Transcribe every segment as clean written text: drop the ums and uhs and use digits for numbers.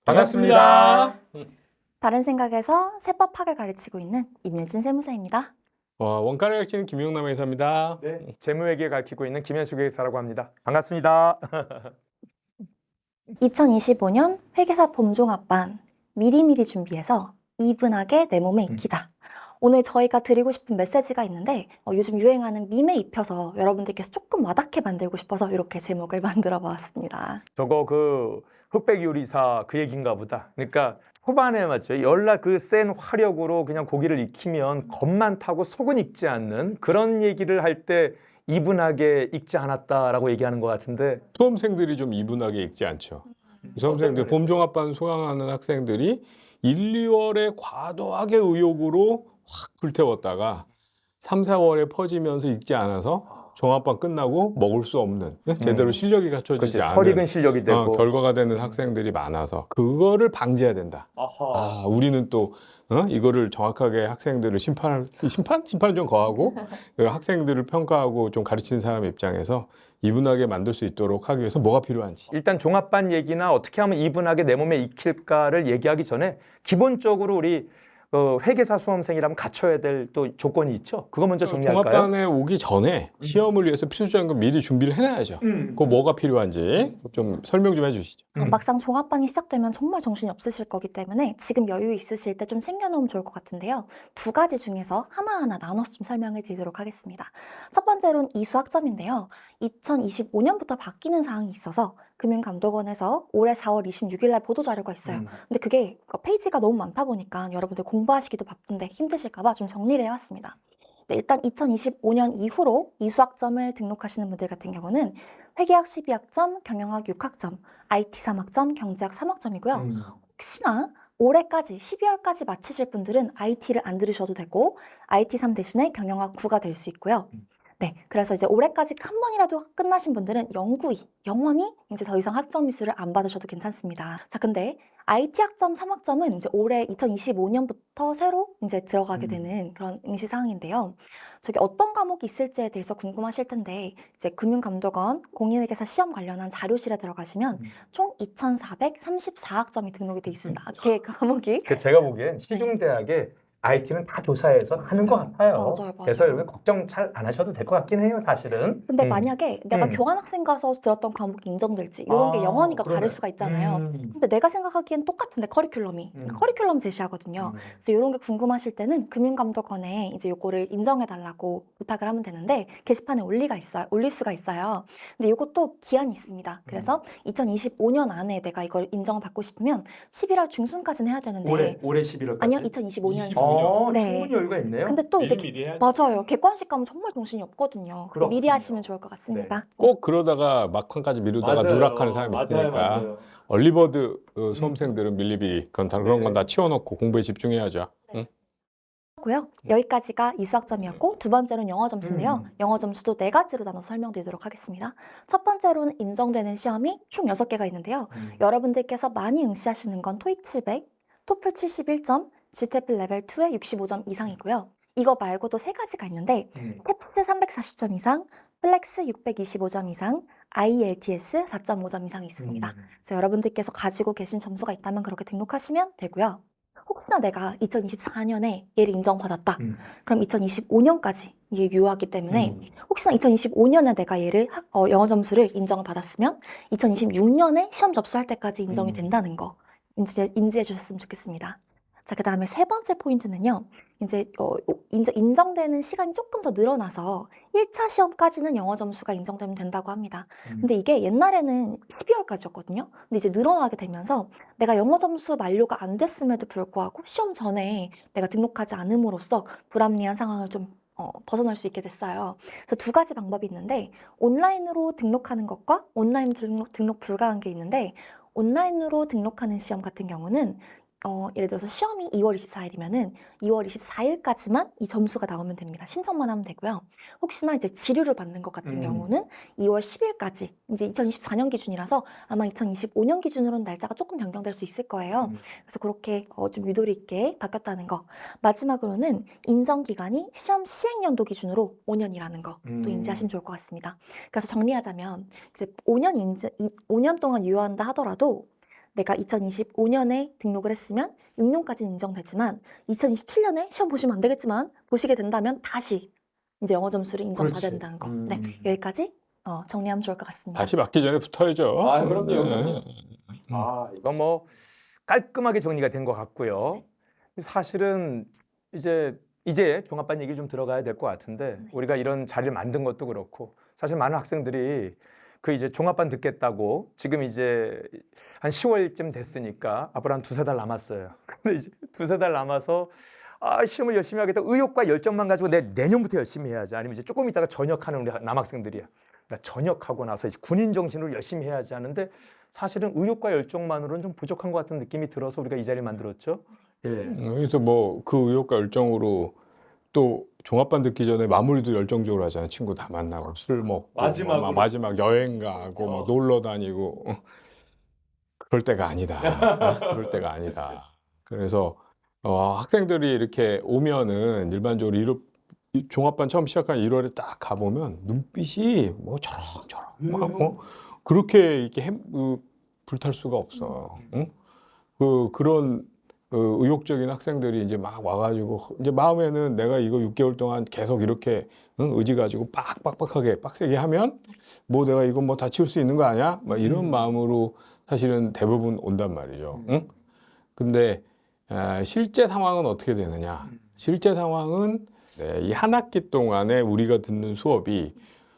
반갑습니다. 다른 생각에서 세법학을 가르치고 있는 임유진 세무사입니다. 원가를 가르치는 김용남 회사입니다. 네, 재무회계 가르치고 있는 김현숙 회사라고 합니다. 반갑습니다. 2025년 회계사 봄종합반 미리미리 준비해서 이분하게 내 몸에 익히자. 오늘 저희가 드리고 싶은 메시지가 있는데 요즘 유행하는 밈에 입혀서 여러분들께서 조금 와닿게 만들고 싶어서 이렇게 제목을 만들어 보았습니다. 저거 흑백 요리사 그 얘기인가 보다. 그러니까 초반에 맞죠. 열나 그 센 화력으로 그냥 고기를 익히면 겉만 타고 속은 익지 않는 그런 얘기를 할 때 이분하게 익지 않았다라고 얘기하는 것 같은데 수험생들이 좀 이분하게 읽지 않죠. 수험생들 봄종합반 수강하는 학생들이 1, 2월에 과도하게 의욕으로 확 불태웠다가 3, 4월에 퍼지면서 읽지 않아서 종합반 끝나고 먹을 수 없는 제대로 실력이 갖춰지지 않은 설익은 실력이 되고 결과가 되는 학생들이 많아서 그거를 방지해야 된다. 우리는 또 이거를 정확하게 학생들을 심판은 좀 거하고 그 학생들을 평가하고 좀 가르치는 사람 입장에서 이분하게 만들 수 있도록 하기 위해서 뭐가 필요한지. 일단 종합반 얘기나 어떻게 하면 이분하게 내 몸에 익힐까를 얘기하기 전에 기본적으로 우리 회계사 수험생이라면 갖춰야 될 또 조건이 있죠. 그거 먼저 정리할까요? 종합반에 오기 전에 시험을 위해서 필수적인 건 미리 준비를 해놔야죠. 그 뭐가 필요한지 좀 설명 좀 해주시죠. 막상 종합반이 시작되면 정말 정신이 없으실 거기 때문에 지금 여유 있으실 때 좀 챙겨놓으면 좋을 것 같은데요. 두 가지 중에서 하나하나 나눠서 좀 설명을 드리도록 하겠습니다. 첫 번째로는 이수학점인데요. 2025년부터 바뀌는 사항이 있어서 금융감독원에서 올해 4월 26일 날 보도자료가 있어요. 근데 그게 페이지가 너무 많다 보니까 여러분들 공부하시기도 바쁜데 힘드실까 봐 좀 정리를 해왔습니다. 네, 일단 2025년 이후로 이수학점을 등록하시는 분들 같은 경우는 회계학 12학점, 경영학 6학점, IT 3학점, 경제학 3학점이고요. 혹시나 올해까지 12월까지 마치실 분들은 IT를 안 들으셔도 되고 IT 3 대신에 경영학 9가 될 수 있고요. 네, 그래서 이제 올해까지 한 번이라도 끝나신 분들은 영원히 이제 더 이상 학점 미수를 안 받으셔도 괜찮습니다. 자, 근데 IT 학점 3학점은 이제 올해 2025년부터 새로 이제 들어가게 되는 그런 응시사항인데요. 저기 어떤 과목이 있을지에 대해서 궁금하실 텐데 이제 금융감독원 공인회계사 시험 관련한 자료실에 들어가시면 총 2,434학점이 등록이 돼 있습니다. 그 과목이. 제가 보기엔 시중대학에 IT는 다 교사해서 하는 것 같아요. 맞아요. 그래서 여러분 걱정 잘 안 하셔도 될 것 같긴 해요, 사실은. 근데 만약에 내가 교환학생 가서 들었던 과목이 인정될지 이런 게 영어니까 다를 수가 있잖아요. 근데 내가 생각하기엔 똑같은데 커리큘럼이 커리큘럼 제시하거든요. 그래서 이런 게 궁금하실 때는 금융감독원에 이제 요거를 인정해달라고 부탁을 하면 되는데 게시판에 올릴 수가 있어요. 근데 이것도 기한이 있습니다. 그래서 2025년 안에 내가 이걸 인정을 받고 싶으면 11월 중순까지는 해야 되는데 올해 11월까지? 아니요, 2025년. 충분히 네. 여유가 있네요. 근데 또 이제 미리 해야지. 맞아요. 객관식 가면 정말 정신이 없거든요. 그래서 미리 그렇군요. 하시면 좋을 것 같습니다. 꼭 그러다가 막판까지 미루다가 누락하는 사람이 있으니까 얼리버드 수험생들은 밀리비 그런 건 다 치워놓고 공부에 집중해야죠. 응? 고요. 여기까지가 이수학점이었고 두 번째로는 영어 점수인데요. 영어 점수도 네 가지로 나눠서 설명드리도록 하겠습니다. 첫 번째로는 인정되는 시험이 총 6개가 있는데요. 여러분들께서 많이 응시하시는 건 토익 700, 토플 71점, GTEP 레벨 2에 65점 이상이고요. 이거 말고도 세 가지가 있는데 탭스 340점 이상, 플렉스 625점 이상, IELTS 4.5점 이상이 있습니다. 그래서 여러분들께서 가지고 계신 점수가 있다면 그렇게 등록하시면 되고요. 혹시나 내가 2024년에 얘를 인정받았다. 그럼 2025년까지 이게 유효하기 때문에 혹시나 2025년에 내가 얘를 영어 점수를 인정을 받았으면 2026년에 시험 접수할 때까지 인정이 된다는 거 인지해 주셨으면 좋겠습니다. 자, 그 다음에 세 번째 포인트는요. 이제 인정되는 시간이 조금 더 늘어나서 1차 시험까지는 영어 점수가 인정되면 된다고 합니다. 근데 이게 옛날에는 12월까지였거든요. 근데 이제 늘어나게 되면서 내가 영어 점수 만료가 안 됐음에도 불구하고 시험 전에 내가 등록하지 않음으로써 불합리한 상황을 좀 벗어날 수 있게 됐어요. 그래서 두 가지 방법이 있는데 온라인으로 등록하는 것과 온라인 등록 불가한 게 있는데 온라인으로 등록하는 시험 같은 경우는 예를 들어서 시험이 2월 24일이면은 2월 24일까지만 이 점수가 나오면 됩니다. 신청만 하면 되고요. 혹시나 이제 지류를 받는 것 같은 경우는 2월 10일까지, 이제 2024년 기준이라서 아마 2025년 기준으로는 날짜가 조금 변경될 수 있을 거예요. 그래서 그렇게 좀 유도리 있게 바뀌었다는 거. 마지막으로는 인정 기간이 시험 시행 연도 기준으로 5년이라는 거 또 인지하시면 좋을 것 같습니다. 그래서 정리하자면 이제 5년 동안 유효한다 하더라도 내가 2025년에 등록을 했으면 6년까지 인정되지만 2027년에 시험 보시면 안 되겠지만 보시게 된다면 다시 이제 영어 점수를 인정받는다는 거. 네, 여기까지 정리하면 좋을 것 같습니다. 다시 맞기 전에 붙어야죠. 아, 그럼요. 네. 이거 뭐 깔끔하게 정리가 된 것 같고요. 사실은 이제 종합반 얘기 좀 들어가야 될 것 같은데 우리가 이런 자리를 만든 것도 그렇고 사실 많은 학생들이 그 이제 종합반 듣겠다고 지금 이제 한 10월쯤 됐으니까 앞으로 한 두세 달 남았어요. 근데 이제 두세 달 남아서 시험을 열심히 하겠다. 의욕과 열정만 가지고 내년부터 열심히 해야지. 아니면 이제 조금 있다가 전역하는 우리 남학생들이야. 나 전역하고 나서 이제 군인 정신으로 열심히 해야지 하는데 사실은 의욕과 열정만으로는 좀 부족한 것 같은 느낌이 들어서 우리가 이 자리를 만들었죠. 예. 그래서 뭐 그 의욕과 열정으로 또 종합반 듣기 전에 마무리도 열정적으로 하잖아요. 친구 다 만나고 술 먹고 마지막으로. 막 마지막 여행 가고 막 놀러 다니고 그럴 때가 아니다. 그럴 때가 아니다. 그래서 학생들이 이렇게 오면은 일반적으로 이 종합반 처음 시작한 1월에 딱 가보면 눈빛이 뭐 저런저런 막 뭐 그렇게 이렇게 불탈 수가 없어. 응? 그런 의욕적인 학생들이 이제 막 와가지고 이제 마음에는 내가 이거 6개월 동안 계속 이렇게 의지 가지고 빡빡하게 빡세게 하면 뭐 내가 이거 뭐 다 치울 수 있는 거 아니야? 막 이런 마음으로 사실은 대부분 온단 말이죠. 응? 근데 실제 상황은 어떻게 되느냐? 실제 상황은 이 한 학기 동안에 우리가 듣는 수업이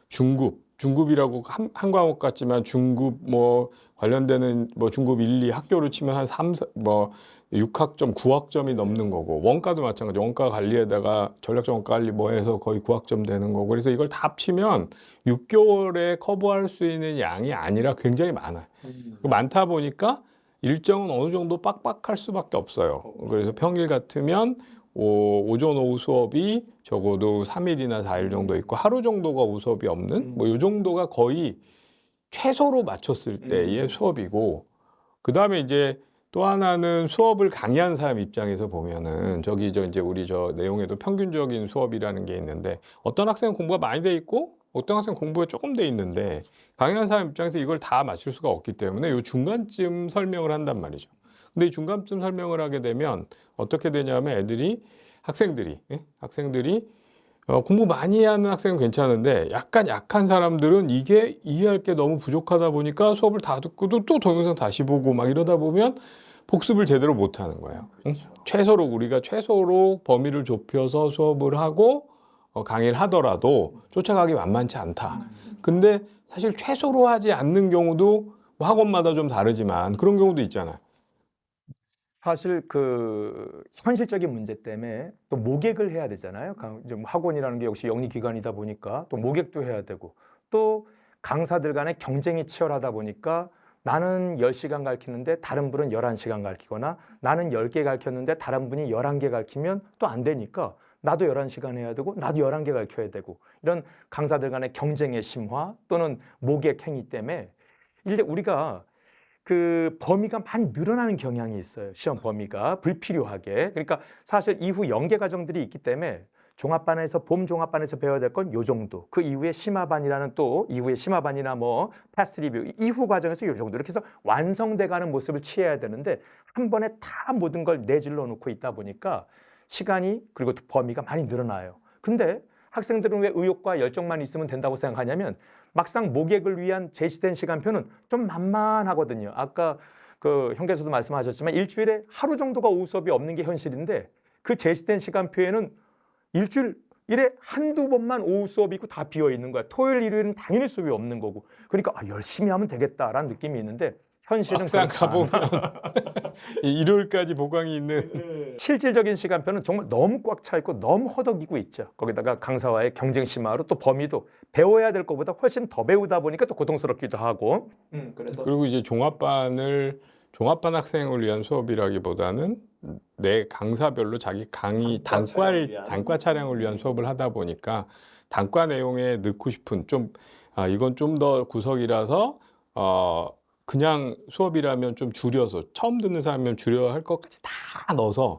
중급이라고 한 과목 같지만 중급 뭐 관련되는 뭐 중급 1, 2 학교로 치면 한 3, 뭐 6학점, 9학점이 넘는 거고 원가도 마찬가지. 원가 관리에다가 전략적 원가 관리 뭐 해서 거의 9학점 되는 거고. 그래서 이걸 다 합치면 6개월에 커버할 수 있는 양이 아니라 굉장히 많아요. 많다 보니까 일정은 어느 정도 빡빡할 수밖에 없어요. 그래서 평일 같으면 오전 오후 수업이 적어도 3일이나 4일 정도 있고 하루 정도가 오후 수업이 없는 뭐 이 정도가 거의 최소로 맞췄을 때의 수업이고 그 다음에 이제 또 하나는 수업을 강의하는 사람 입장에서 보면은 이제 우리 내용에도 평균적인 수업이라는 게 있는데 어떤 학생은 공부가 많이 돼 있고 어떤 학생은 공부가 조금 돼 있는데 강의하는 사람 입장에서 이걸 다 맞출 수가 없기 때문에 요 중간쯤 설명을 한단 말이죠. 근데 이 중간쯤 설명을 하게 되면 어떻게 되냐면 학생들이 공부 많이 하는 학생은 괜찮은데 약간 약한 사람들은 이게 이해할 게 너무 부족하다 보니까 수업을 다 듣고도 또 동영상 다시 보고 막 이러다 보면 복습을 제대로 못 하는 거예요. 우리가 최소로 범위를 좁혀서 수업을 하고 강의를 하더라도 쫓아가기 만만치 않다. 근데 사실 최소로 하지 않는 경우도 뭐 학원마다 좀 다르지만 그런 경우도 있잖아요. 사실 그 현실적인 문제 때문에 또 모객을 해야 되잖아요. 이제 뭐 학원이라는 게 역시 영리기관이다 보니까 또 모객도 해야 되고 또 강사들 간의 경쟁이 치열하다 보니까 나는 10시간 가르치는데 다른 분은 11시간 가르치거나 나는 10개 가르쳤는데 다른 분이 11개 가르치면 또 안 되니까 나도 11시간 해야 되고 나도 11개 가르쳐야 되고 이런 강사들 간의 경쟁의 심화 또는 모객 행위 때문에 이제 우리가 그 범위가 많이 늘어나는 경향이 있어요. 시험 범위가 불필요하게. 그러니까 사실 이후 연계 과정들이 있기 때문에 봄 종합반에서 배워야 될 건 요 정도. 그 이후에 심화반이라는 또 이후에 심화반이나 뭐 패스트 리뷰 이후 과정에서 요 정도. 이렇게 해서 완성돼가는 모습을 취해야 되는데 한 번에 다 모든 걸 내질러 놓고 있다 보니까 시간이 그리고 또 범위가 많이 늘어나요. 근데 학생들은 왜 의욕과 열정만 있으면 된다고 생각하냐면 막상 모객을 위한 제시된 시간표는 좀 만만하거든요. 아까 그 형께서도 말씀하셨지만 일주일에 하루 정도가 오후 수업이 없는 게 현실인데 그 제시된 시간표에는 일주일에 한두 번만 오후 수업이 있고 다 비어 있는 거야. 토요일, 일요일은 당연히 수업이 없는 거고. 그러니까 열심히 하면 되겠다라는 느낌이 있는데 현실은 막상 그렇지 않아. 가보면 일요일까지 보강이 있는 실질적인 시간표는 정말 너무 꽉 차 있고 너무 허덕이고 있죠. 거기다가 강사와의 경쟁 심화로 또 범위도 배워야 될 것보다 훨씬 더 배우다 보니까 또 고통스럽기도 하고. 그리고 이제 종합반 학생을 위한 수업이라기보다는 내 강사별로 자기 강의 단과 차량을 위한 수업을 하다 보니까 단과 내용에 넣고 싶은 이건 좀 더 구석이라서 그냥 수업이라면 좀 줄여서 처음 듣는 사람이면 줄여야 할 것까지 다 넣어서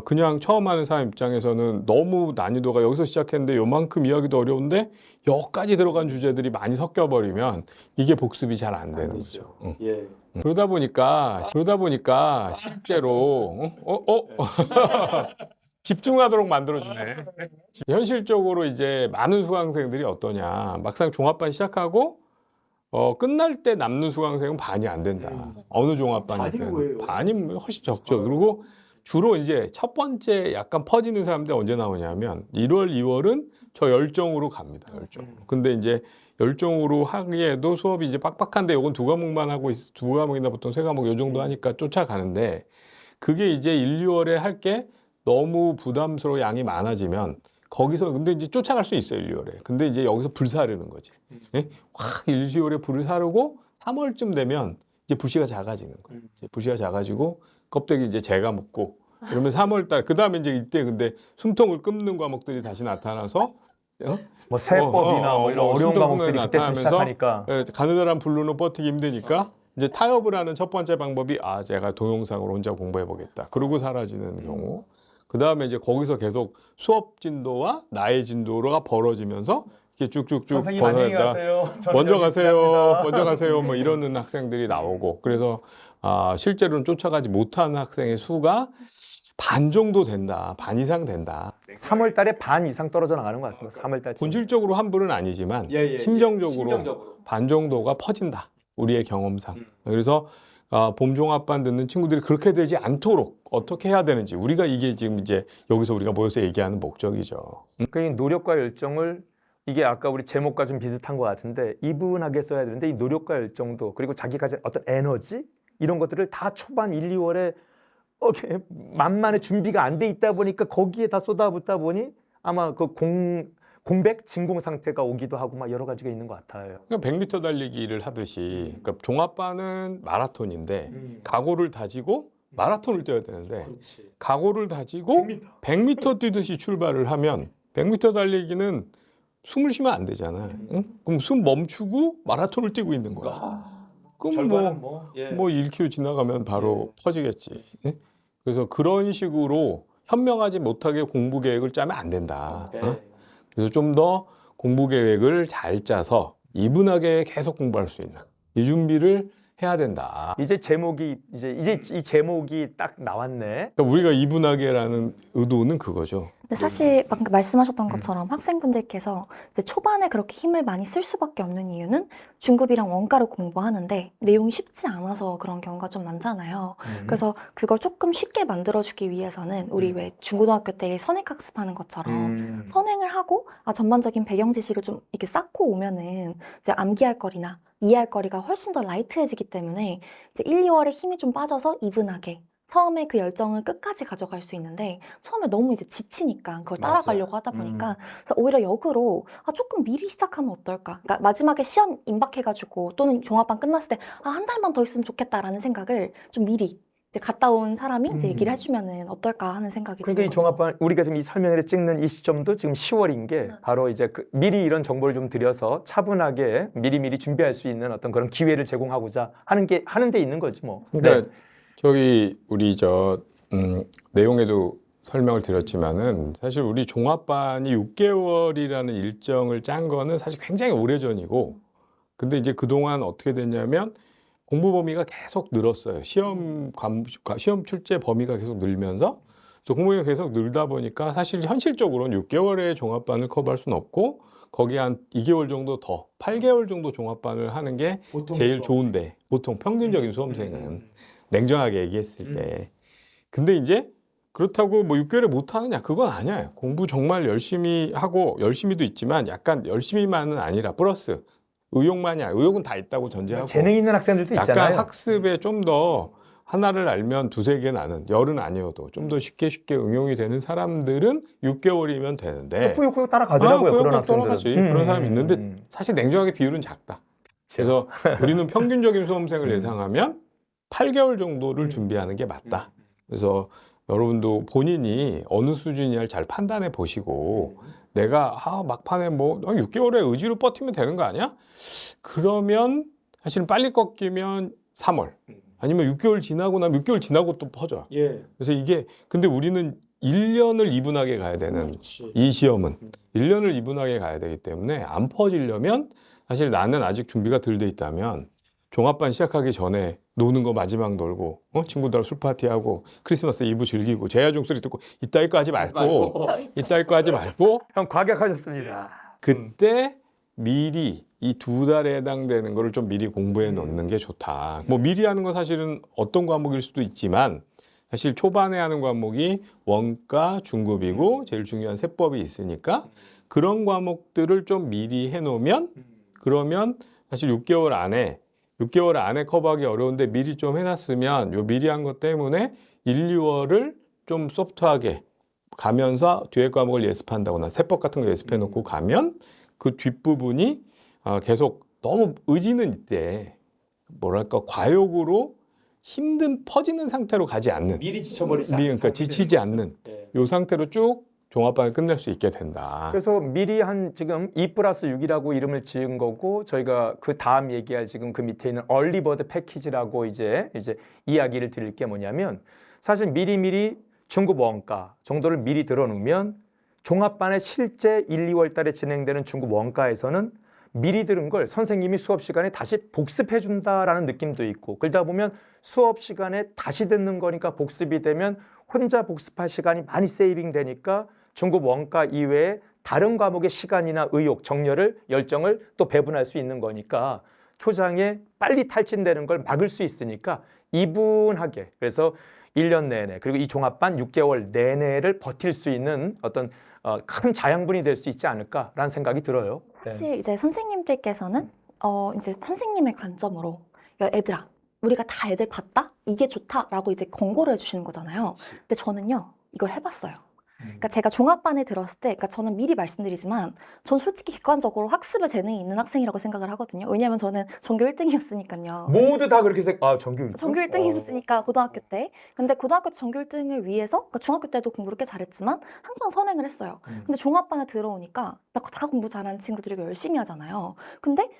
그냥 처음 하는 사람 입장에서는 너무 난이도가 여기서 시작했는데 요만큼 이야기도 어려운데 여기까지 들어간 주제들이 많이 섞여버리면 이게 복습이 잘 안 되는 거죠. 예. 그러다 보니까 실제로 집중하도록 만들어주네. 현실적으로 이제 많은 수강생들이 어떠냐. 막상 종합반 시작하고 끝날 때 남는 수강생은 반이 안 된다. 어느 종합반이든 반이 훨씬 적죠. 그리고 주로 이제 첫 번째 약간 퍼지는 사람들 언제 나오냐면 1월, 2월은 저 열정으로 갑니다. 열정. 근데 이제 열정으로 하기에도 수업이 이제 빡빡한데 요건 두 과목만 하고 두 과목이나 보통 세 과목 요 정도 하니까 쫓아가는데 그게 이제 1, 2월에 할 게 너무 부담스러워 양이 많아지면 거기서 근데 이제 쫓아갈 수 있어요 1, 2월에. 근데 이제 여기서 불사르는 거지. 예? 확 1, 2월에 불을 사르고 3월쯤 되면 이제 불씨가 작아지는 거예요. 이제 불씨가 작아지고 껍데기 이제 재가 묻고 그러면 3월달 그 다음에 이제 이때 근데 숨통을 끊는 과목들이 다시 나타나서 뭐 세법이나 뭐 이런 어려운 과목들이 그때쯤 시작하니까 가느다란 불로는 버티기 힘드니까 이제 타협을 하는 첫 번째 방법이 제가 동영상으로 혼자 공부해 보겠다. 그러고 사라지는 경우. 그 다음에 이제 거기서 계속 수업 진도와 나의 진도가 벌어지면서 이렇게 쭉쭉쭉 선생님 안녕히 벌어졌다. 가세요. 먼저 가세요. 뭐 이러는 학생들이 나오고 그래서 실제로는 쫓아가지 못하는 학생의 수가 반 정도 된다. 반 이상 된다. 3월 달에 반 이상 떨어져 나가는 것 같습니다. 3월 달. 본질적으로 환불은 아니지만 심정적으로 반 정도가 퍼진다. 우리의 경험상. 그래서 봄 종합반 듣는 친구들이 그렇게 되지 않도록 어떻게 해야 되는지 우리가 이게 지금 이제 여기서 우리가 모여서 얘기하는 목적이죠. 그 노력과 열정을 이게 아까 우리 제목과 좀 비슷한 것 같은데 이분하게 써야 되는데 이 노력과 열정도 그리고 자기가 가진 어떤 에너지 이런 것들을 다 초반 1, 2월에 만만의 준비가 안 돼 있다 보니까 거기에 다 쏟아붓다 보니 아마 그 공백 진공 상태가 오기도 하고 막 여러 가지가 있는 것 같아요. 그러니까 100m 달리기를 하듯이 그러니까 종합반은 마라톤인데 각오를 다지고 마라톤을 뛰어야 되는데 각오를 다지고 100m 뛰듯이 출발을 하면 100m 달리기는 숨을 쉬면 안 되잖아. 응? 그럼 숨 멈추고 마라톤을 뛰고 있는 거야. 그럼 뭐 1km 지나가면 바로 퍼지겠지. 응? 그래서 그런 식으로 현명하지 못하게 공부 계획을 짜면 안 된다. 그래서 좀 더 공부 계획을 잘 짜서 이분하게 계속 공부할 수 있는 이 준비를 해야 된다. 이제 이 제목이 딱 나왔네. 그러니까 우리가 이분하게라는 의도는 그거죠. 근데 사실 방금 말씀하셨던 것처럼 학생분들께서 이제 초반에 그렇게 힘을 많이 쓸 수밖에 없는 이유는 중급이랑 원가를 공부하는데 내용이 쉽지 않아서 그런 경우가 좀 많잖아요. 그래서 그걸 조금 쉽게 만들어주기 위해서는 우리 왜 중고등학교 때 선행학습하는 것처럼 선행을 하고 전반적인 배경 지식을 좀 이렇게 쌓고 오면은 이제 암기할 거리나 이해할 거리가 훨씬 더 라이트해지기 때문에 이제 1, 2월에 힘이 좀 빠져서 이분하게 처음에 그 열정을 끝까지 가져갈 수 있는데 처음에 너무 이제 지치니까 그걸 따라가려고 하다 보니까 그래서 오히려 역으로 조금 미리 시작하면 어떨까? 그러니까 마지막에 시험 임박해가지고 또는 종합반 끝났을 때 한 달만 더 있으면 좋겠다라는 생각을 좀 미리 이제 갔다 온 사람이 이제 얘기를 해주면은 어떨까 하는 생각이 그러니까 이 종합반 우리가 지금 이 설명회를 찍는 이 시점도 지금 10월인 게 바로 이제 미리 이런 정보를 좀 드려서 차분하게 미리미리 준비할 수 있는 어떤 그런 기회를 제공하고자 하는 데 있는 거지 뭐. 그러니까 저기 우리 내용에도 설명을 드렸지만은 사실 우리 종합반이 6개월이라는 일정을 짠 거는 사실 굉장히 오래전이고 근데 이제 그동안 어떻게 됐냐면 공부 범위가 계속 늘었어요. 시험 출제 범위가 계속 늘면서 공부 범위가 계속 늘다 보니까 사실 현실적으로는 6개월의 종합반을 커버할 수는 없고 거기 한 2개월 정도 더 8개월 정도 종합반을 하는 게 제일 좋은데 보통 평균적인 수험생은 냉정하게 얘기했을 때 근데 이제 그렇다고 뭐 6개월에 못하느냐 그건 아니에요. 공부 정말 열심히 하고 열심히도 있지만 약간 열심히만은 아니라 플러스 의욕만이야. 의욕은 다 있다고 전제하고 재능 있는 학생들도 약간 있잖아요. 학습에 좀 더 하나를 알면 두세 개 나는 열은 아니어도 좀 더 쉽게 응용이 되는 사람들은 6개월이면 되는데 꾸역꾸역 따라가더라고요. 그런 학생들은. 따라가지. 그런 사람이 있는데 사실 냉정하게 비율은 작다. 그래서 우리는 평균적인 수험생을 예상하면 8개월 정도를 준비하는 게 맞다. 그래서 여러분도 본인이 어느 수준이냐를 잘 판단해 보시고 내가 막판에 뭐 6개월에 의지로 버티면 되는 거 아니야? 그러면 사실은 빨리 꺾이면 3월 아니면 6개월 지나고 나면 6개월 지나고 또 퍼져. 예. 그래서 이게 근데 우리는 1년을 이분하게 가야 되는 그렇지. 이 시험은 1년을 이분하게 가야 되기 때문에 안 퍼지려면 사실 나는 아직 준비가 덜 돼 있다면 종합반 시작하기 전에 노는 거 마지막 놀고 친구들하고 술 파티하고 크리스마스 이브 즐기고 제야 종소리 듣고 이따위 거 하지 말고 이따위 거 하지 말고 형 과격하셨습니다. 그때 미리 이 2달에 해당되는 거를 좀 미리 공부해 놓는 게 좋다. 뭐 미리 하는 건 사실은 어떤 과목일 수도 있지만 사실 초반에 하는 과목이 원가, 중급이고 제일 중요한 세법이 있으니까 그런 과목들을 좀 미리 해놓으면 그러면 사실 6개월 안에 커버하기 어려운데 미리 좀 해놨으면 요 미리 한 것 때문에 1, 2월을 좀 소프트하게 가면서 뒤에 과목을 예습한다거나 세법 같은 거 예습해 놓고 가면 그 뒷부분이 계속 너무 의지는 이때 뭐랄까 과욕으로 힘든 퍼지는 상태로 가지 않는 미리 지쳐버리지 그러니까 지치지 않는 요 상태로 쭉 종합반을 끝낼 수 있게 된다. 그래서 미리 한 지금 2+6이라고 이름을 지은 거고 저희가 그 다음 얘기할 지금 그 밑에 있는 얼리버드 패키지라고 이제 이야기를 드릴 게 뭐냐면 사실 미리미리 중급 원가 정도를 미리 들어놓으면 종합반에 실제 1, 2월 달에 진행되는 중급 원가에서는 미리 들은 걸 선생님이 수업 시간에 다시 복습해 준다라는 느낌도 있고 그러다 보면 수업 시간에 다시 듣는 거니까 복습이 되면 혼자 복습할 시간이 많이 세이빙 되니까 중급 원가 이외에 다른 과목의 시간이나 의욕, 정열을 열정을 또 배분할 수 있는 거니까 초장에 빨리 탈진되는 걸 막을 수 있으니까 이분하게 그래서 1년 내내 그리고 이 종합반 6개월 내내를 버틸 수 있는 어떤 큰 자양분이 될 수 있지 않을까라는 생각이 들어요. 사실 이제 선생님들께서는 이제 선생님의 관점으로 야 애들아 우리가 다 애들 봤다? 이게 좋다라고 이제 권고를 해주시는 거잖아요. 근데 저는요 이걸 해봤어요. 그러니까 제가 종합반에 들었을 때, 그러니까 저는 미리 말씀드리지만, 전 솔직히 객관적으로 학습에 재능이 있는 학생이라고 생각을 하거든요. 왜냐하면 저는 전교 1등이었으니까요. 모두 다 그렇게 전교 1등? 전교 1등이었으니까 고등학교 때. 근데 고등학교 때 전교 1등을 위해서, 그러니까 중학교 때도 공부를 꽤 잘했지만 항상 선행을 했어요. 근데 종합반에 들어오니까 나 다 공부 잘하는 친구들이 열심히 하잖아요. 근데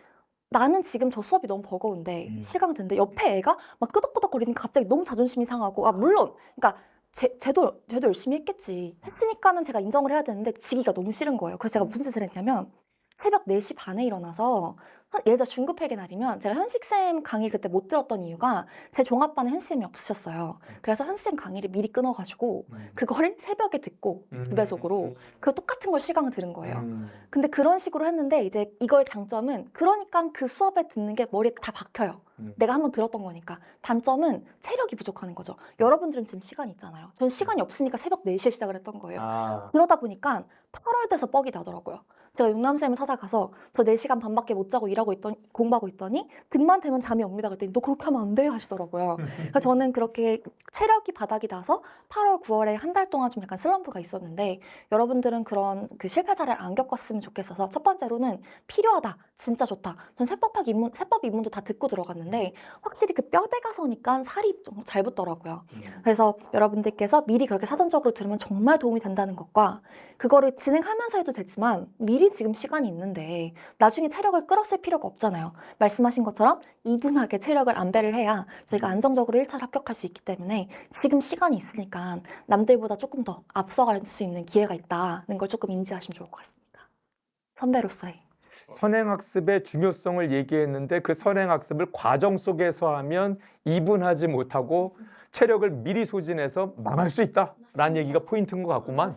나는 지금 저 수업이 너무 버거운데 시간이 드는데 옆에 애가 막 끄덕끄덕거리니까 갑자기 너무 자존심이 상하고 물론 그러니까 쟤도 열심히 했겠지. 했으니까는 제가 인정을 해야 되는데 지기가 너무 싫은 거예요. 그래서 제가 무슨 짓을 했냐면 새벽 4시 반에 일어나서 예를 들어 중급회계 날이면 제가 현식쌤 강의 그때 못 들었던 이유가 제 종합반에 현식쌤이 없으셨어요. 그래서 현식쌤 강의를 미리 끊어가지고 그거를 새벽에 듣고 2배속으로 그 똑같은 걸 시간을 들은 거예요. 근데 그런 식으로 했는데 이제 이거의 장점은 그러니까 그 수업에 듣는 게 머리에 다 박혀요. 내가 한번 들었던 거니까. 단점은 체력이 부족하는 거죠. 여러분들은 지금 시간이 있잖아요. 전 시간이 없으니까 새벽 4시에 시작을 했던 거예요. 그러다 보니까 8월 돼서 뻑이 나더라고요. 제가 용남쌤을 찾아가서 저 4시간 반밖에 못 자고 공부하고 있더니 등만 되면 잠이 옵니다. 그랬더니 너 그렇게 하면 안 돼 하시더라고요. 그래서 저는 그렇게 체력이 바닥이 나서 8월, 9월에 한 달 동안 좀 약간 슬럼프가 있었는데 여러분들은 그런 그 실패 사례를 안 겪었으면 좋겠어서 첫 번째로는 필요하다. 진짜 좋다. 전 세법 입문도 다 듣고 들어갔는데 확실히 그 뼈대가 서니까 살이 좀 잘 붙더라고요. 그래서 여러분들께서 미리 그렇게 사전적으로 들으면 정말 도움이 된다는 것과 그거를 진행하면서 해도 되지만 미리 지금 시간이 있는데 나중에 체력을 끌었을 필요가 없잖아요. 말씀하신 것처럼 이분하게 체력을 안배를 해야 저희가 안정적으로 1차를 합격할 수 있기 때문에 지금 시간이 있으니까 남들보다 조금 더 앞서갈 수 있는 기회가 있다는 걸 조금 인지하시면 좋을 것 같습니다. 선배로서의. 선행학습의 중요성을 얘기했는데 그 선행학습을 과정 속에서 하면 이분하지 못하고 체력을 미리 소진해서 망할 수 있다라는 얘기가 포인트인 것 같구만.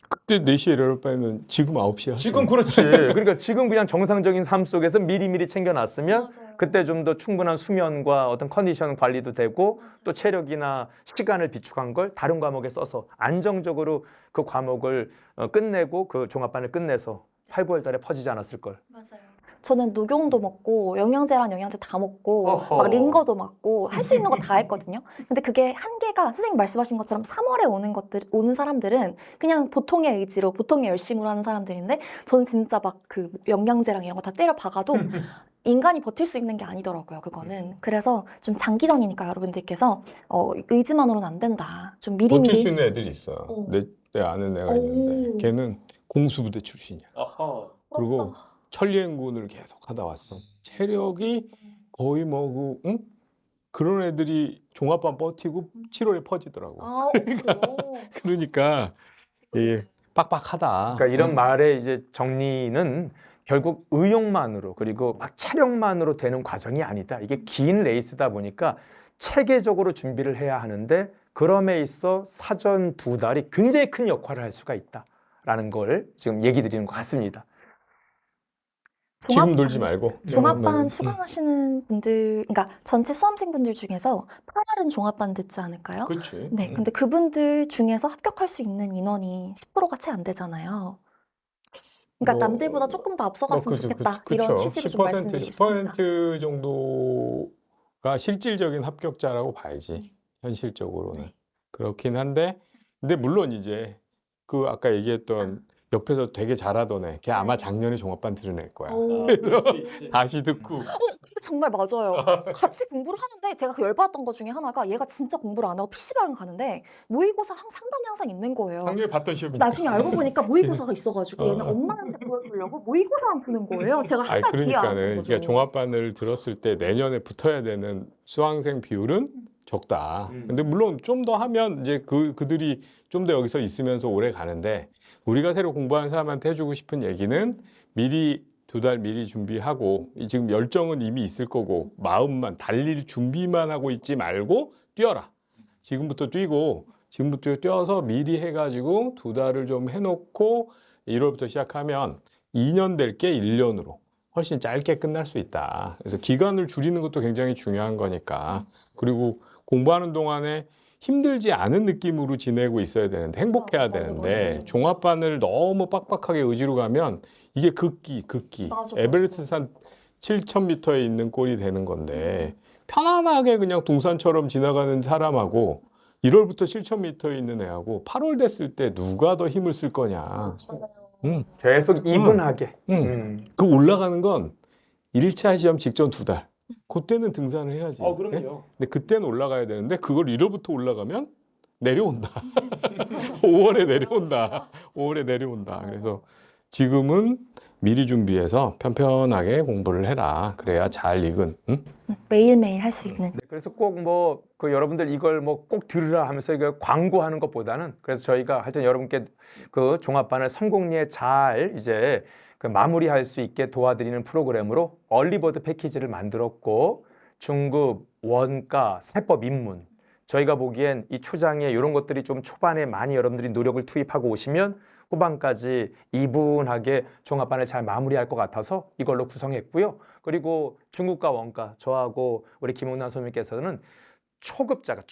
그때 4시에 일어날 바에는 지금 9시에 하죠. 지금 그렇지. 그러니까 지금 그냥 정상적인 삶 속에서 미리미리 챙겨놨으면 그때 좀 더 충분한 수면과 어떤 컨디션 관리도 되고 또 체력이나 시간을 비축한 걸 다른 과목에 써서 안정적으로 그 과목을 끝내고 그 종합반을 끝내서 8, 9월 달에 퍼지지 않았을 걸. 맞아요. 저는 녹용도 먹고 영양제랑 영양제 다 먹고 어허. 막 링거도 맞고 할 수 있는 거 다 했거든요. 근데 그게 한계가 선생님 말씀하신 것처럼 3월에 오는 사람들은 그냥 보통의 의지로 보통의 열심으로 하는 사람들인데 저는 진짜 막 그 영양제랑 이런 거 다 때려 박아도 인간이 버틸 수 있는 게 아니더라고요. 그거는. 그래서 좀 장기전이니까 여러분들께서 의지만으로는 안 된다. 좀 버틸 수 미리미리. 있는 애들이 있어요. 내 아는 애가 있는데 걔는 공수부대 출신이야. 그리고 천리행군을 계속 하다 왔어. 체력이 거의 그런 애들이 종합반 버티고 7월에 퍼지더라고. 아, 그래요? 그러니까 예, 빡빡하다. 그러니까 이런 말의 이제 정리는 결국 의욕만으로 그리고 막 체력만으로 되는 과정이 아니다. 이게 긴 레이스다 보니까 체계적으로 준비를 해야 하는데 그럼에 있어 사전 2달이 굉장히 큰 역할을 할 수가 있다라는 걸 지금 얘기 드리는 것 같습니다. 지금 놀지 말고. 종합반 수강하시는 분들, 그러니까 전체 수험생분들 중에서 8월은 종합반 듣지 않을까요? 그렇지. 네, 근데 그분들 중에서 합격할 수 있는 인원이 10%가 채 안 되잖아요. 그러니까 뭐, 남들보다 조금 더 앞서갔으면 그죠, 좋겠다. 그죠. 이런 취지로 좀 말씀드리고 싶습니다. 10% 정도가 실질적인 합격자라고 봐야지. 현실적으로는. 네. 그렇긴 한데, 근데 물론 이제 그 아까 얘기했던 옆에서 되게 잘하던 애, 걔 아마 작년에 종합반 들은 애일 거야. 오. 다시 듣고. 근데 정말 맞아요. 같이 공부를 하는데 제가 그 열받았던 것 중에 하나가 얘가 진짜 공부를 안 하고 PC방을 가는데 모의고사 상단에 항상 있는 거예요. 작년에 봤던 시험이니까. 나중에 알고 보니까 모의고사가 있어가지고 얘는 어. 엄마한테 보여주려고 모의고사만 푸는 거예요. 제가 아니, 한 달 뒤에 알았던 그러니까는 거죠. 그러니까 종합반을 들었을 때 내년에 붙어야 되는 수강생 비율은 적다. 근데 물론 좀 더 하면 이제 그들이 좀 더 여기서 있으면서 오래 가는데 우리가 새로 공부하는 사람한테 해주고 싶은 얘기는 미리 2달 미리 준비하고 지금 열정은 이미 있을 거고 마음만 달릴 준비만 하고 있지 말고 뛰어라. 지금부터 뛰고 지금부터 뛰어서 미리 해가지고 2달을 좀 해놓고 1월부터 시작하면 2년 될 게 1년으로 훨씬 짧게 끝날 수 있다. 그래서 기간을 줄이는 것도 굉장히 중요한 거니까. 그리고 공부하는 동안에 힘들지 않은 느낌으로 지내고 있어야 되는데 행복해야 맞아, 되는데 맞아. 종합반을 너무 빡빡하게 의지로 가면 이게 극기 맞아. 에베레스트산 7,000m에 있는 꼴이 되는 건데 편안하게 그냥 동산처럼 지나가는 사람하고 1월부터 7,000m에 있는 애하고 8월 됐을 때 누가 더 힘을 쓸 거냐. 계속 이분하게. 그 올라가는 건 1차 시험 직전 2달. 그때는 등산을 해야지. 예? 근데 그때는 올라가야 되는데 그걸 1월부터 올라가면 내려온다. 5월에 내려온다. 5월에 내려온다. 그래서 지금은 미리 준비해서 편편하게 공부를 해라. 그래야 잘 익은. 응? 매일매일 할 수 있는. 네, 그래서 꼭 뭐 그 여러분들 이걸 뭐 꼭 들으라 하면서 이거 광고하는 것보다는 그래서 저희가 하여튼 여러분께 그 종합반을 성공리에 잘 이제 그 마무리할 수 있게 도와드리는 프로그램으로 얼리버드 패키지를 만들었고 중급, 원가, 세법 입문 저희가 보기엔 이 초장에 이런 것들이 좀 초반에 많이 여러분들이 노력을 투입하고 오시면 후반까지 이분하게 종합반을 잘 마무리할 것 같아서 이걸로 구성했고요. 그리고 중급과 원가 저하고 우리 김웅남 선생님께서는 초보자가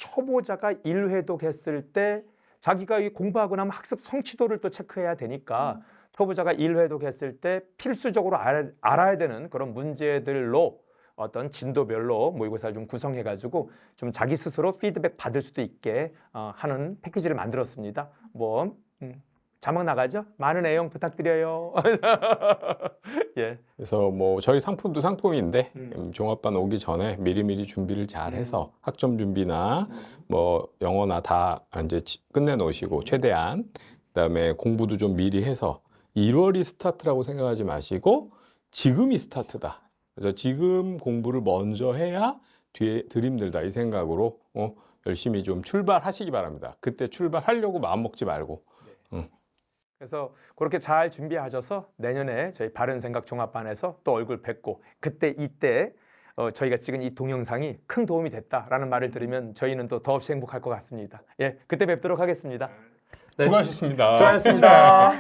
1회독 했을 때 자기가 공부하고 나면 학습 성취도를 또 체크해야 되니까 초보자가 1회독 했을 때 필수적으로 알아야 되는 그런 문제들로 어떤 진도별로 모의고사를 좀 구성해가지고 좀 자기 스스로 피드백 받을 수도 있게 하는 패키지를 만들었습니다. 뭐 자막 나가죠? 많은 애용 부탁드려요. 예. 그래서 뭐 저희 상품도 상품인데 종합반 오기 전에 미리미리 준비를 잘 해서 학점 준비나 뭐 영어나 다 이제 끝내 놓으시고 최대한 그다음에 공부도 좀 미리 해서 1월이 스타트라고 생각하지 마시고 지금이 스타트다. 그래서 지금 공부를 먼저 해야 뒤에 덜 힘들다 이 생각으로 열심히 좀 출발하시기 바랍니다. 그때 출발하려고 마음 먹지 말고. 그래서 그렇게 잘 준비하셔서 내년에 저희 바른생각 종합반에서 또 얼굴 뵙고 그때 이때 저희가 찍은 이 동영상이 큰 도움이 됐다라는 말을 들으면 저희는 또 더없이 행복할 것 같습니다. 예, 그때 뵙도록 하겠습니다. 수고하셨습니다. 수고하셨습니다.